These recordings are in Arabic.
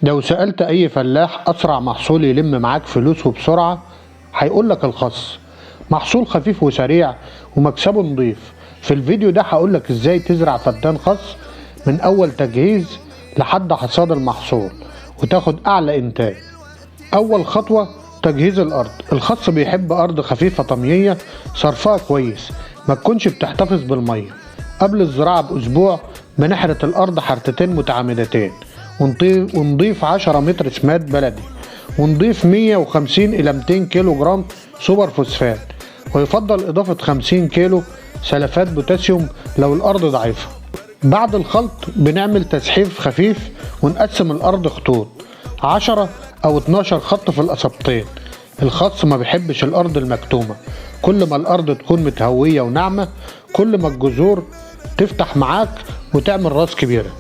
لو سألت أي فلاح أسرع محصول يلم معاك فلوس وبسرعة هيقولك الخس. محصول خفيف وسريع ومكسبه نضيف. في الفيديو ده هقولك ازاي تزرع فدان خس من أول تجهيز لحد حصاد المحصول وتاخد أعلى إنتاج. أول خطوة تجهيز الأرض. الخس بيحب أرض خفيفة طمية صرفها كويس، ما تكونش بتحتفظ بالمية. قبل الزراعة بأسبوع بنحرث الأرض حرثتين متعامدتين ونضيف 10 متر سماد بلدي، ونضيف 150 إلى 200 كيلو جرام سوبر فوسفات، ويفضل إضافة 50 كيلو سلفات بوتاسيوم لو الأرض ضعيفة. بعد الخلط بنعمل تسحيف خفيف ونقسم الأرض خطوط 10 أو 12 خط في القصبتين. الخس ما بيحبش الأرض المكتومة، كل ما الأرض تكون متهوية وناعمة كل ما الجذور تفتح معاك وتعمل راس كبيرة.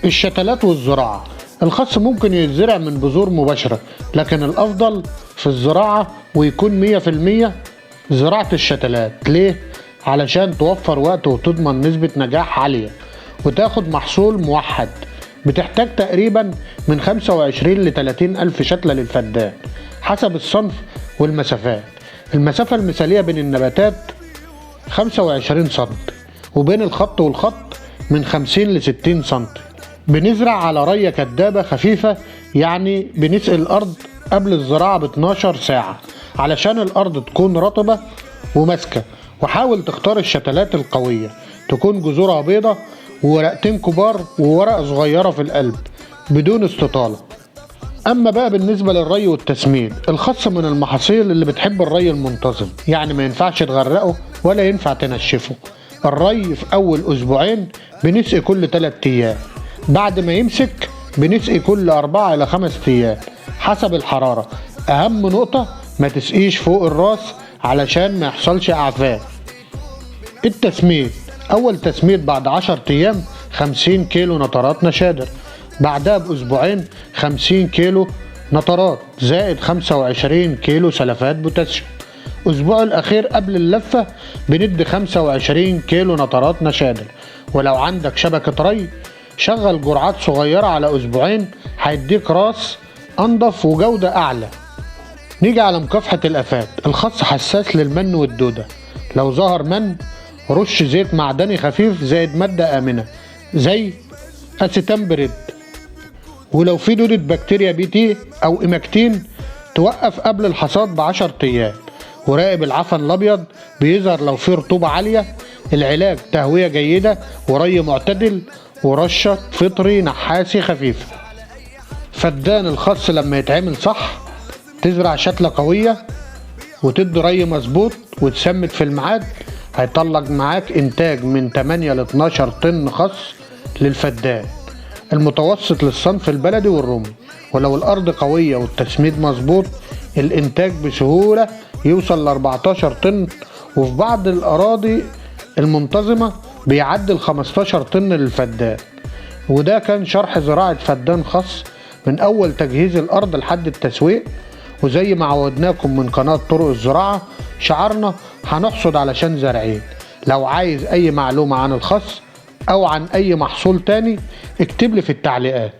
الشتلات والزراعة. الخس ممكن يتزرع من بذور مباشرة، لكن الأفضل في الزراعة ويكون 100% زراعة الشتلات. ليه؟ علشان توفر وقت وتضمن نسبة نجاح عالية وتاخد محصول موحد. بتحتاج تقريبا من 25 ل 30 ألف شتلة للفدان حسب الصنف والمسافات. المسافة المثالية بين النباتات 25 سنتي، وبين الخط والخط من 50 ل 60 سنتي. بنزرع على رية كدابة خفيفة، يعني بنسقي الأرض قبل الزراعة ب 12 ساعة علشان الأرض تكون رطبة وماسكة. وحاول تختار الشتلات القوية تكون جذورها بيضة وورقتين كبار وورقة صغيرة في القلب بدون استطالة. أما بقى بالنسبة للري والتسميد، الخس من المحاصيل اللي بتحب الري المنتظم، يعني ما ينفعش تغرقه ولا ينفع تنشفه. الري في أول أسبوعين بنسقي كل 3 أيام، بعد ما يمسك بنسقي كل 4 إلى 5 أيام حسب الحرارة. أهم نقطة ما تسقيش فوق الراس علشان ما يحصلش أعفان. التسميد. أول تسميد بعد 10 أيام 50 كيلو نترات نشادر، بعدها بأسبوعين 50 كيلو نترات زائد 25 كيلو سلفات بوتاسيوم. أسبوع الأخير قبل اللفة بندي 25 كيلو نترات نشادر. ولو عندك شبكة ري شغل جرعات صغيرة على أسبوعين هيديك راس أنضف وجودة أعلى. نيجي على مكافحة الآفات. الخس حساس للمن والدودة، لو ظهر من رش زيت معدني خفيف زائد مادة آمنة زي أسيتامبريد. ولو في دودة بكتيريا BT أو إيماكتين توقف قبل الحصاد ب10 أيام. وراقب العفن الأبيض بيظهر لو في رطوبة عالية. العلاج تهوية جيدة وري معتدل ورشة فطري نحاسي خفيفة. فدان الخس لما يتعمل صح تزرع شتلة قوية وتدي ري مظبوط وتسمد في الميعاد، هيطلع معاك إنتاج من 8 ل 12 طن خس للفدان، المتوسط للصنف البلدي والرومي. ولو الأرض قوية والتسميد مظبوط الإنتاج بسهولة يوصل ل 14 طن، وفي بعض الأراضي المنتظمة بيعدي 15 طن للفدان. وده كان شرح زراعة فدان خس من أول تجهيز الأرض لحد التسويق. وزي ما عودناكم من قناة طرق الزراعة، شعارنا هنحصد علشان زارعين. لو عايز أي معلومة عن الخس أو عن أي محصول تاني اكتب لي في التعليقات.